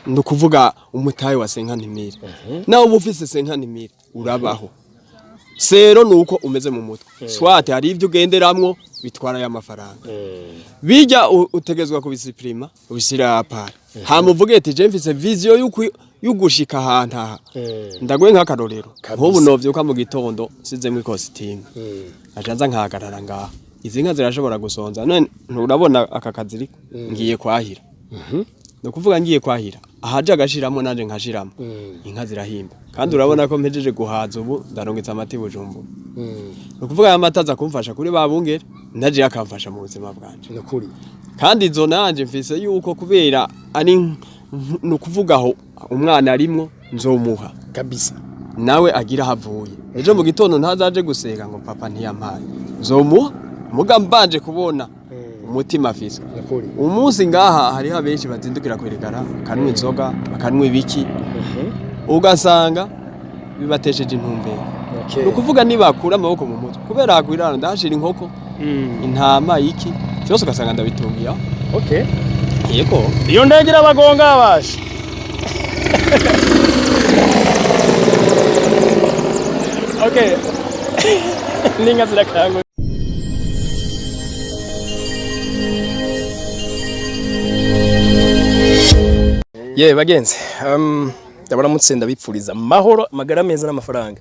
nukuvuga umutahe wa senkantimira nawe uba ufise senkantimira urabaho sero nuko umeze mu mutwe swate hari ivyo ugenderamwo bitwara ya mafaranga bijya utegezwa kubisiprima ubisira apara hamuvuge ati je mfise vision yugushika ahantu aha ndagwe nk'akarorero nk'ubu novyuka mu gitondo sizemwe ikositimu ajanza nkahagarara ngaha izi nka zirashobora gusonza none nturabona aka kazi ngiye kwahira no kuvuga ngiye kwahira ahaje agashiramo nanje nkashiramo inka zirahimba kandi urabona ko mpejeje guhaza ubu ndarongeza amati Bujumbura no kuvuga aya mataza kumfasha kuri babungere ndaje yakamfasha mu buzima bwanje nakuri kandi izo nanje mfise yuko kubera ari no kuvuga aho umwana arimwo nzomuha kabisa nawe agira havuye ejo mu gitondo ntazaje gusega ngo papa ntiyampaye nzomuha muga mbanje kubona umutima afise umunsi ngaha hari abenshi bazindukira kwerekana kanwe inzoga bakanwe ibiki ugasanga bibatesheje intumbero no kuvuga nibakura amaboko mu mutwe kubera hagwirana ndashira inkoko intama iki cyose ugasanga ndabitungiya yego iyo ndagira abagonga abasha ninga zirakangu bagenzi ndabona mutsinda bipfuriza mahoro magara meza n'amafaranga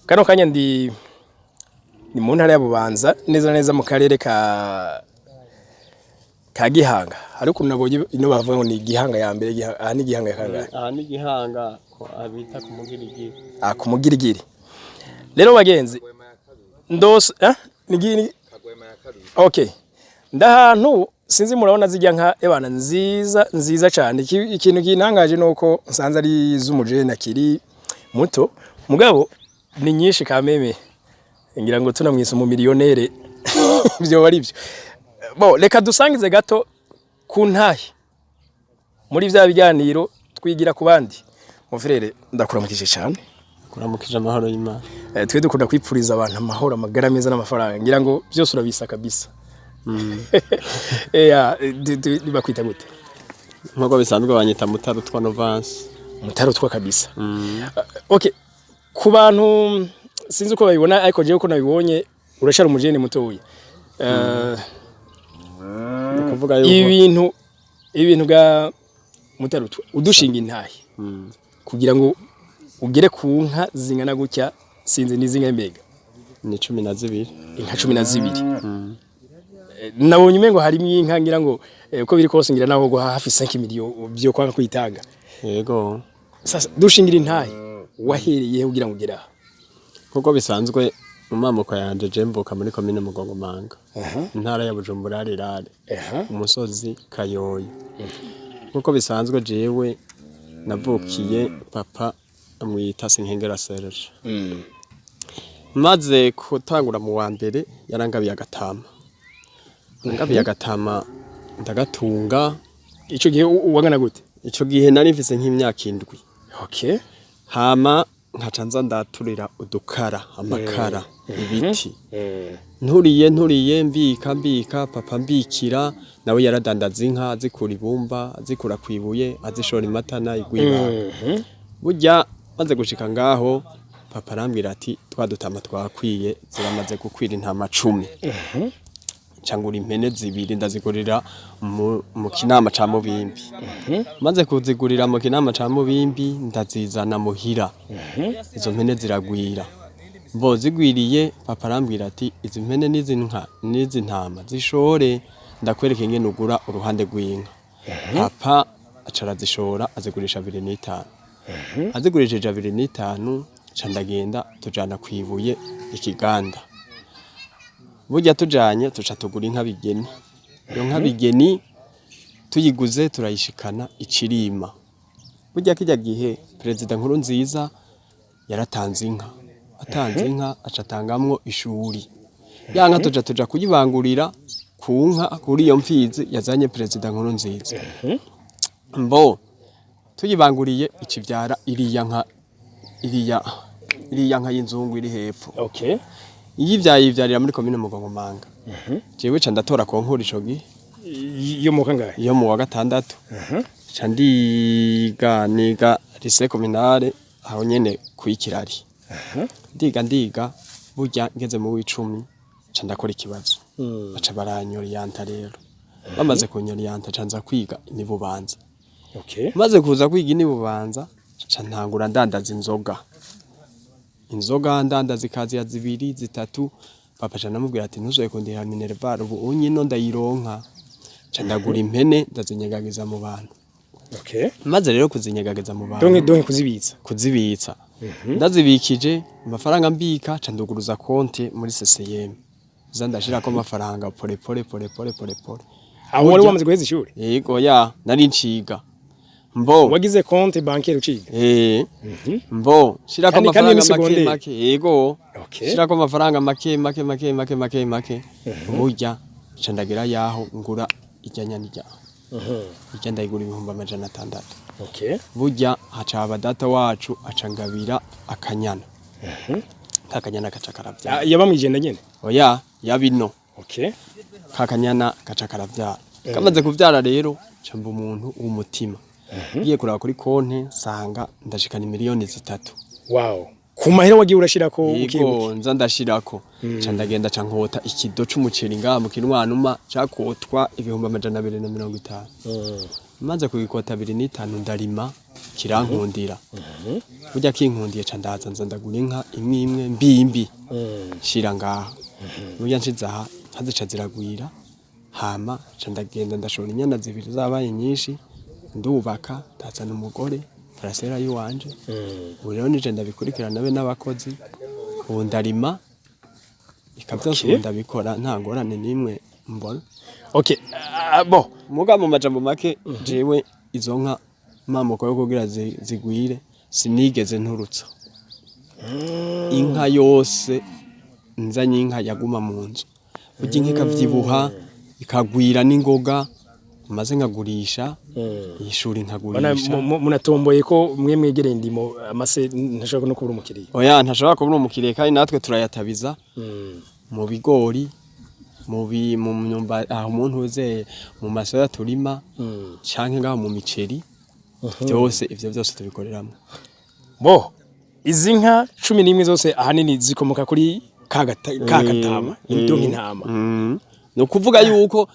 kano kanya ni mu ntara ya Bubanza neza mu karere ka Gihanga ariko nabonye ino bavuga ngo ni Gihanga ya mbere ni Gihanga ya kangahe ni Gihanga abita kumugirigiri kumugirigiri rero bagenzi ndose ni ndahantu sinzi murabona zijya nka ebana nziza cyane ikintu kinangaje nuko nsanze ari z'umujene akiri muto mugabo ni nyinshi kameme ngira ngo tunamwise mu miliyonere byo bari byo bo reka dusangize gato ku ntahe muri vya biganiro twigira ku bandi mu frere ndakuramukije cyane kuramukije amahoro y'Imana twe dukunda kwipfuriza abantu amahoro amagara meza n'amafaranga ngira ngo byose urabisa kabisa bakwita gute nkuko bisanzwe banyita Mutaro twa Novance Mutaro twa kabisa ku bantu sinzi uko babibona ariko jewe ko nabibonye urashara umujene mutoya kuvuga yuko ibintu ga Mutaro twa udushinga intahe kugira ngo ugere ku nka zingana gutya sinzi nizinga mbega ni 12 inka 12 nabonye umengo harimo inka ngira ngo uko biri kose ngira naho go hafi 5 miliyoni byo kwanga kwitanga yego sasa dushingira intahe wahereye kugira ngo ugera kuko bisanzwe mu mamuko yanje jemboka muri commune Mugongomanga intara ya Bujumbura rirare umusozi Kayoyi kuko bisanzwe jewe navukiye papa amwita Sinkengera Serge maze kutangura mu wa mbere yarangabiye agatama ngabiye agatama ndagatunga ico gihe uwangana gute ico gihe nari mfise nk'imyaka 7 hama nkacanza ndaturira udukara amakara ibiti nturiye mbika papa mbikira nawe yaradandaza inka zikura ibumba zikura kwibuye azishora imatana igwiba burya maze gushika ngaho papa arambwira ati twadutama twakwiye ziramaze gukwira intama 10 cyangwa impene 2 ndazigurira mu kinama ca Mubimbi maze kuzigurira mu kinama ca Mubimbi ndazizana muhira izo mpene ziragwira mbo zigwiriye papa arambwira ati izi mpene n'izi ntama zishore ndakwereka ingene ugura uruhande rw'inka papa acara zishora azigurisha 2.5 azigurishije 2.5 candagenda tujana kwibuye ikiganda burya tujanye tuca tugura inka bigeni iyo nka bigeni tuyiguze turayishikana icirima burya kijya gihe president nkuru nziza yaratanze inka atanze inka acatangamwo ishuri ya nka tuja kuyibangurira ku nka kuri iyo mfizi yazanye president nkuru nziza mbo tuyibanguriye ikivyara iriya nka y'inzungu iri hepfo yivyarira muri commune Mugongomanga jewe ca ndatora ko nkura ico gihe yo mu kangahe yo mu wa 6 ca niga lycée communale aho nyene kwikirari ndiga burya ngeze mu w'icumi ca ndakora ikibazo baca baranyoriyanta rero bamaze kunyoriyanta ca nza kwiga ni Bubanza maze kuza kwiga ni Bubanza ca ntangura ndandaza inzoga ndandaza ikazi ya 2 3 papa ca namubwira ati ntuzoye kundira Minerval ubu unyino ndayironka ca ndagura impene ndazinyegageza mu bantu maze rero kuzinyegageza mu bantu donc kuzibitsa ndazibikije amafaranga mbika ca nduguruza konte muri CCM za ndashirako amafaranga pole aho wari wamaze guheza ishuri yego nari nciga wagize konte bancaire uciga shirako amafaranga make yego shirako amafaranga make burya ca ndagira yaho ngura ijyanya n'ijyaho ijya ndayigura 600 burya haca data wacu acangabira akanyana kakanyana gaca karavya yaba mwijenda nyene yabino kakanyana gaca karavyara kamaze kuvyara rero camba umuntu w'umutima ngiye kuraba kuri konte sanga ndashikana miliyoni 3 ku mahera wagiye urashirako ukibuka nza ndashirako ca ndagenda ca nkota ikido c'umuceri ngaha mu kinwanuma cakotwa 250 maze kugikota 2.5 ndarima kirankundira burya kinkundiye ca ndaza nza ndagura inka imwe mbimbi shira ngaha burya nshizaha hazica ziragwira hama ca ndagenda ndashora inyana 2 zabaye nyinshi ndubaka tazana umugore parasera yiwanje ubu rero nije ndabikurikirana be n'abakozi ubu ndarima ikavyose ndabikora nta ngorane nimwe mbona muga mu majambo make jewe izo nka mamoko yo kugira zigwire sinigeze nturutsa inka yose nzanye inka yaguma mu nzu burya inka ikavyibuha ikagwira n'ingoga maze nkagurisha ishuri nkagurisha munatomboye ko mwe mwegereye ndimo amase ntashaka no kubura umukiriya ntashaka kubura umukiriya kandi natwe turayatabiza mu bigori mu myumba aho umuntu uzeye mu masoya turima canke ngaho mu miceri byose ivyo byose tubikoreramo izi nka 11 zose ahanini zikomoka kuri kagatama indonke intama no kuvuga yuko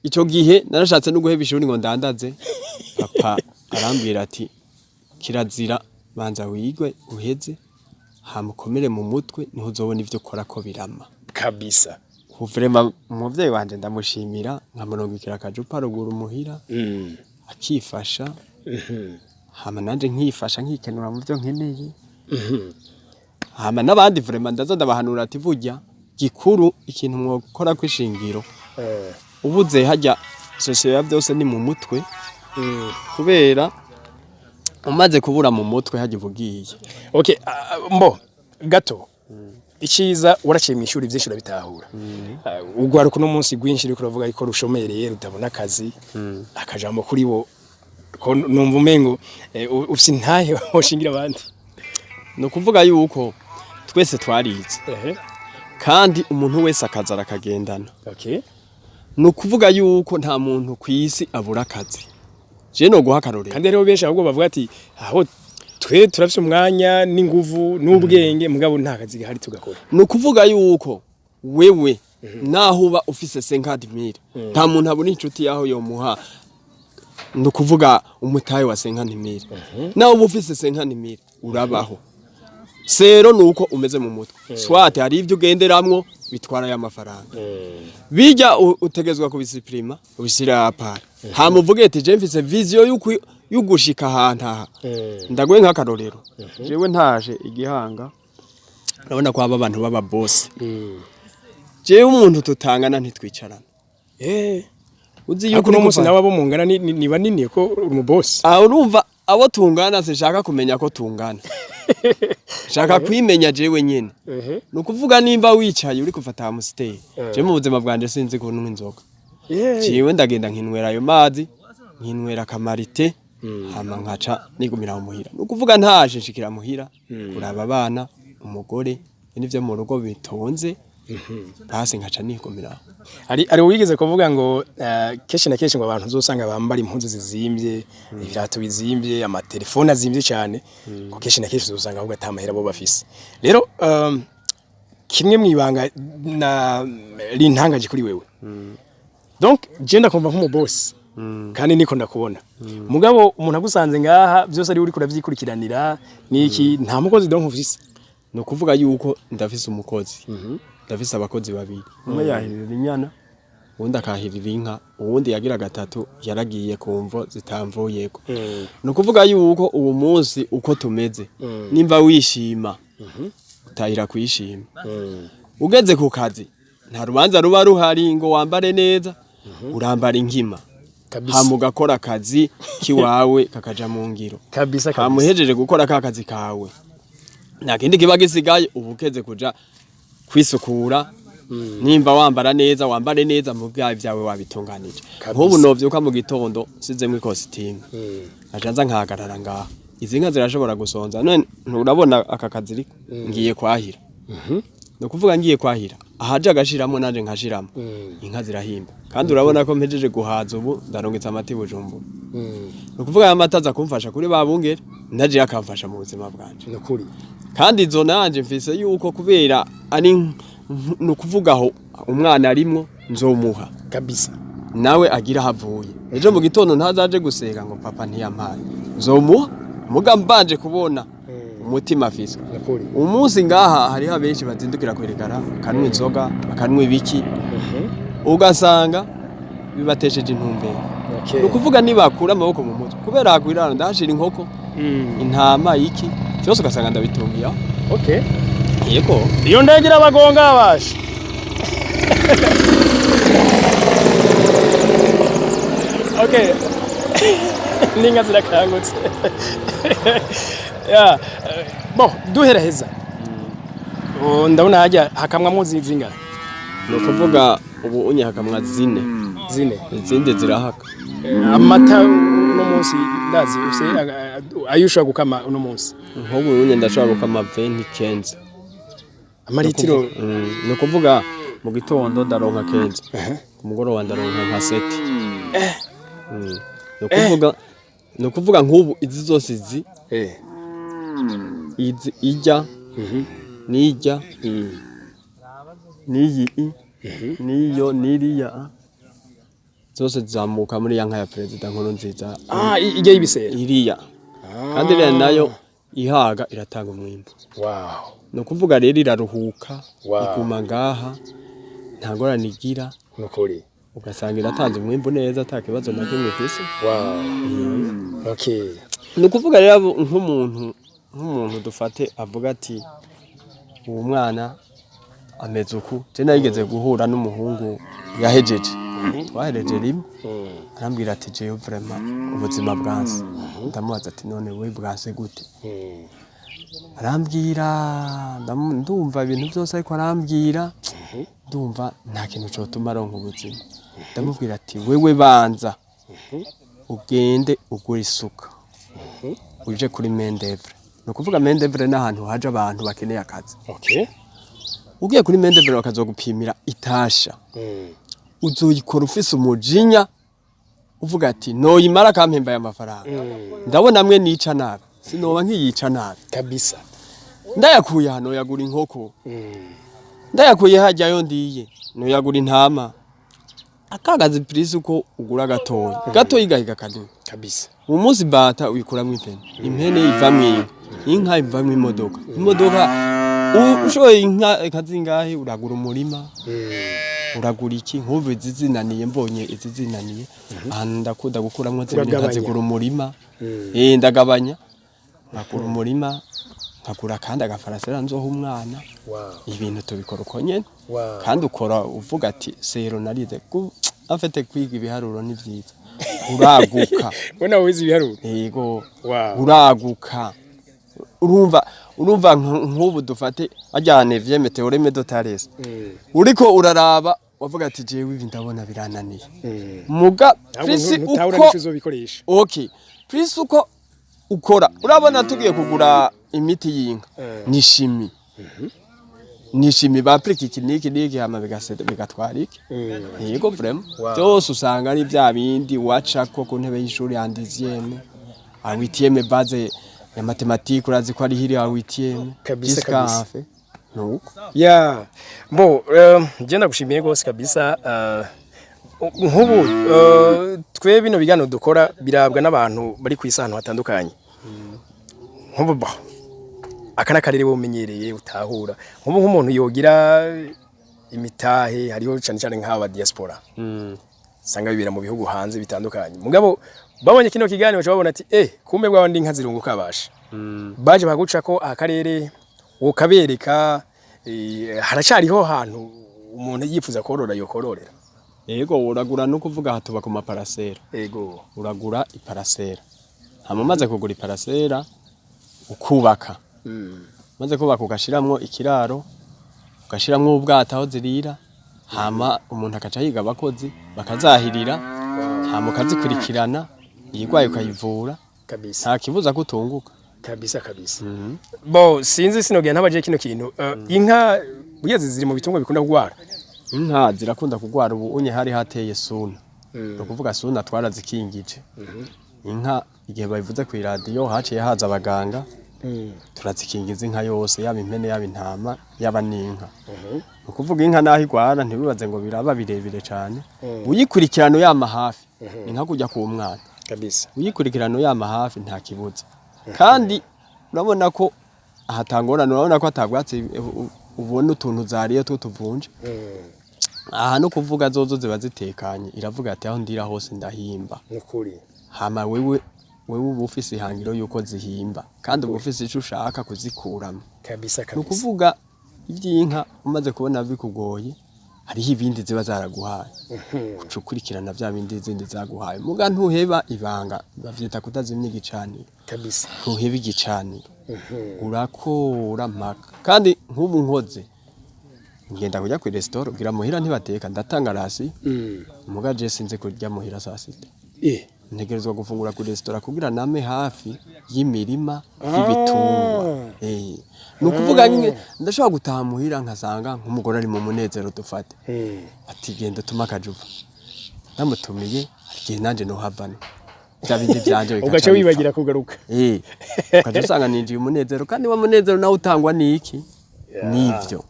ico gihe narashatse no guheba ishuri ngo ndandaze papa arambwira ati kirazira banza wigwe uheze hamukomere mu mutwe niho uzobona ivyo ukora ko birama kabisa vraiment umuvyeyi wanje ndamushimira nkamurongikira akajupa ruguru muhira akifasha hama nanje nkifasha nkikenura mu byo nkeneye hama nabandi vraiment ndaza ndabahanura ati vujya gikuru ikintu mwokora kwishingiro ubuze hajya sosiyo ya byose ni mu mutwe kubera umaze kubura mu mutwe hajya uvugiye gato ikiza waraciye mu ishuri byinshi urabitahura ugwaruka no munsi gwinshi riko ravuga iko rushomereye rutabona akazi akajambo kuri bo ko numva umengo ufise ntahe washingira abandi no kuvuga yuko twese twarize kandi umuntu wese akaza arakagendana no kuvuga yuko nta muntu kwisi abura akazi je no guha karorero kandi rero benshi ahubwo bavuga ati aho twe turafise umwanya n'inguvu n'ubwenge mugabo nta kazi gahari tugakora no kuvuga yuko wewe naho uba ufise 50,000 nta muntu abona inshuti yaho yo muha no kuvuga umutaye wa 50,000 naho uba ufise 50,000 urabaho sero nuko umeze mu mutwe swate hari ivyo ugenderamwo bitwara ya mafaranga bijya utegezwa kubisiprima ubisira apara hamuvuge ati je mfise vision yugushika ahantu aha ndagwe nk'akarorero jewe ntaje igihanga urabona ko aba abantu baba boss jewe umuntu tutangana ntitwicarana uzi yuko no munsi nawe abo mungana ni banini ko umu boss urumva abo tungana sinshaka kumenya ko tungana shaka kwimenya jewe nyene nukuvuga nimba wicaye uri kufata amustay je mu buzima bwanje sinzi ko nunywa inzoga jewe ndagenda nkinwera ayo mazi nkinwera kamarite hama nkaca nigumira mu muhira nukuvuga ntaje nshikira muhira kuraba abana umugore n'ivyo mu rugo bitonze basi nkaca nikomera. ari wigeze kuvuga ngo keshi na keshi ngo abantu uzosanga bambara impuzu zizimbye ibirato bizimbye amatelefone azimbye cyane ko keshi na keshi uzosanga ahubwo atamahera bo bafise rero kimwe mwibanga na lintangaje kuri wewe donc je ndakumva nk'umu boss kandi niko ndakubona mugabo umuntu agusanze ngaha byose ari uri kuravyikurikirana niki nta mukozi donc ufise no kuvuga yuko ndafise umukozi ndafise abakozi babiri umwe yahirira inyana uwundi akahirira inka uwundi yagira gatatu yaragiye kumvo zitamvuyeko no kuvuga yuko uwo munsi uko tumeze nimba wishima utahira kwishima ugeze ku kazi nta rubanza ruba ruhari ngo wambare neza urambara inkima hamugakora akazi kiwawe kakaja mu ngiro kabisa hamuhejeje gukora ka kazi kawe nta kindi kiba gisigaye ubukeze kuja kwisukura nimba wambara neza wambare neza mu byawe byawe wabitunganije nk'ubu novyuka mu gitondo sizemwe costume ajanza nkahagarara ngaha izi nka zirashobora gusonza none urabona aka kazi ngiye kwahira no kuvuga ngiye kwahira ahaje agashiramo nanje nkashiramo inka zirahimba kandi urabona ko mpejeje guhaza ubu ndarongetse amati Bujumbura no kuvuga aya mataza kumfasha kuri babungere ndaje yakamfasha mu buzima bwanje no kuri kandi izo nanje mfise yuko kubera ari no kuvuga aho umwana arimwo nzomuha kabisa nawe agira havuye ejo mu gitondo ntazaje gusega ngo papa ntiyampaye nzomuha muga mbanje kubona umutima afise umunsi ngaha hari abenshi bazindukira kwerekana kanwe inzoga bakanwe ibiki ugasanga bibatesheje intumbero no kuvuga nibakura amaboko mu mutwe kubera agwirana ndashira inkoko intama iki cyose ugasanga ndabitungiya yego iyo ndagira abagonga abasha ninga zirakangutse ya bo duheraheza ndabona hajya hakamwamo zinga no kuvuga ubu unye hakamwa zine izindi zirahaka amata uno munsi ndazi use ayusha gukama uno munsi nk'ubu unye ndashobora gukama 20 kenza amaritiro no kuvuga mu gitondo ndaronka kenza ku mugoroba ndaronka nka 7 no kuvuga nk'ubu izi zose izi izi ijya nijya niyi niyo niriya zose zamuka muri ya nka ya president nkuru nziza ijya y'ibisera iriya kandi rero nayo ihaga iratanga umwimbo no kuvuga rero iraruhuka iguma ngaha ntagora nigira nukuri ugasanga iratanze umwimbo neza atakibazo na kimwe fise no kuvuga rero nk'umuntu dufate avuga ati uwo mwana ameze uku je nayigeze guhura n'umuhungu yahejeje twahereje rimwe arambwira ati je vraiment ubuzima bwanse ndamubaza ati none we bwanse gute arambwira ndumva ibintu byose ariko arambwira ndumva nta kintu cyotuma aronka ubuzima ndamubwira ati wewe banza ugende ugura isuka uje kuri Mendevre no kuvuga Mendevre n'ahantu haje abantu bakeneye akazi ugiye kuri Mendevre bakazogupimira itasha uzoyikora ufise umujinya uvuga ati noyimara kampemba y'amafaranga ndabona amwe nica nabi sinoba nkiyica nabi kabisa ndayakuye hano yagura inkoko ndayakuye hajyayo ndiye no yagura intama akagazi prise uko ugura gatoyi gahiga kanini kabisa umunsi bata uyikuramwe impene ivamwe inka ivamwe imodoka ushoye inka kazingahe uragura umurima uragura iki nkuve zizinaniye mbonye izizinaniye ahantu ndakunda gukuramwo zigura umurima ndagabanya nakura umurima nkagura kandi agafarasera nzoha umwana ibintu tubikora uko nyene kandi ukora uvuga ati sero narize afite kwiga ibiharuro ni vyiza uraguka bona wize ibiharuro yego uraguka urumva nk'ubu dufate ajyane vyeme théorème de Thalès uriko uraraba wavuga ati jewe ibi ndabona birananiye muga prisi uko prisi uko ukora urabona tugiye kugura imiti y'inka ni shimi nishimi ba priki kiniki hama bigatwara iki yego vraiment byose usanga ari bya bindi waca ko ku ntebe y'ishuri ya dixième a 8e base ya mathématique urazi ko ari hiri ya 8e kabisa nuko ya bo je ndagushimiye gose kabisa nkubu twe bino bigano dukora birabwa n'abantu bari ku isano hatandukanye nkubu ba akana karere bumenyereye utahura nkubu nk'umuntu yogira imitahe hariho cyane nk'aba diaspora sanga bibera mu bihugu hanze bitandukanye mugabo babonye kino kiganiro baca babona ati kumbe bwa ndi nka zirunguka basha baje baguca ko akarere ukabereka haracariho hantu umuntu yifuza korora yokororera yego uragura no kuvuga hatuba ku maparasera yego uragura iparasera hama maze kugura iparasera ukubaka maze kubaka ugashiramwo ikiraro ugashiramwo ubwata aho zirira hama umuntu akaca yiga abakozi bakazahirira hama ukazikurikirana yigwaye ukayivura kabisa nta kibuza kutunguka kabisa bo sinzi sinogenda ntabaje kino kintu inka bugeze ziri mu bitungwa bikunda kugwara inka zirakunda kugwara ubu unye hari hateye suna no kuvuga suna twarazikingije inka igihe bayivuze ku radio haciye haza abaganga turazikingiza inka yose yaba impene yaba intama yaba n'inka no kuvuga inka naho igwara ntibibaze ngo biraba birebire cyane uyikurikirano yama hafi inka kujya ku mwana kabisa uyikurikirano yama hafi nta kibuza kandi urabona ko ahatangorana urabona ko atagwatse ubona utuntu zariye tutuvunje aha no kuvuga zozo ziba zitekanye iravuga ati aho ndira hose ndahimba nukuri hama wewe ubufise ihangiro yuko zihimba kandi ubufise ico ushaka kuzikuramo kabisa nukuvuga ivyinka umaze kubona bikugoye hariho ibindi ziba zaraguhaye ucukurikirana bya bindi zindi zaguhaye muga ntuheba ibanga bavyita kutazimya igicaniro kabisa ntuheba igicaniro urakora mpaka kandi nk'ubu nkoze ngenda kujya ku restaurant ugira muhira ntibateka ndatanga rasi muga je sinze kurya muhira saa sita ntegerezwa gufungura ku restaurant kugira name hafi y'imirima y'ibitungwa nukuvuga nyine ndashobora gutaha muhira nkasanga nk'umugore ari mu munezero dufate ati genda tuma kajuva namutumiye igihe nanje no havana byabindi byanje ugace wibagira kugaruka ukaje usanga ninjiye umunezero kandi wa munezero nawe utangwa niki nivyo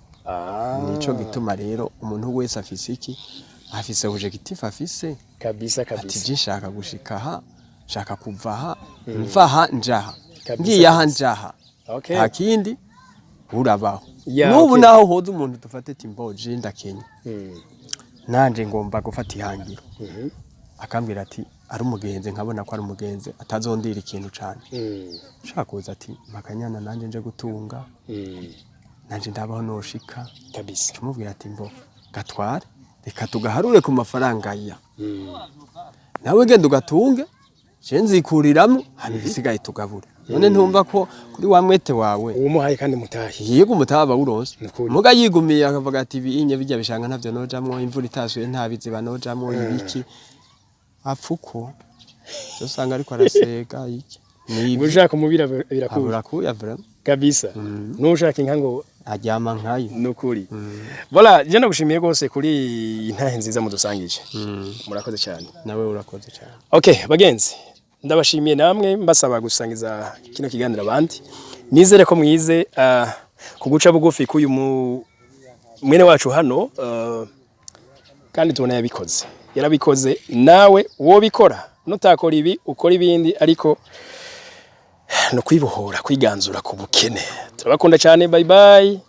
nico gituma rero umuntu wese afise iki afise objectif afise kabisa ati je nshaka gushika ha nshaka kuva ha mva ha njaha ngiye ha njaha hakindi urabaho nubu naho hoza umuntu dufate timboje ndakenya nanje ngomba gufata ihangiro akambwira ati ari umugenzi nkabona ko ari umugenzi atazondira ikintu cyane nshaka kuza ati makanyana nanje nje gutunga nanje ndabaho noshika kabisa tumubwira ati mbo gatware reka tugaharure ku mafaranga ya nawe genda ugatunge nzikuriramo hano bisigaye tugabura none ntumva ko kuri wa mwete wawe umuhaye kandi mutahi yego mutaba uronse muga yigumiye akavuga ati ibinye bijya bishanga ntavyo nojamwo imvura itasuye ntabiziba nojamwo ibiki apfuko usanga ariko arasega iki niba ushaka umubira birakubura vraiment kabisa nushaka inka ngo ajyama nkayo nukuri voilà je ndagushimiye gose kuri intahe nziza mudusangije murakoze cyane nawe urakoze cyane okay bagenzi ndabashimiye namwe mbasaba gusangiza kino kiganiro abandi nizere ko mwize kuguca bugufi kuyu mwene wacu hano kandi tubona yabikoze yarabikoze nawe wo bikora nutakora ibi ukora ibindi ariko no kwibohora kwiganzura ku bukene turabakunda cyane bye bye.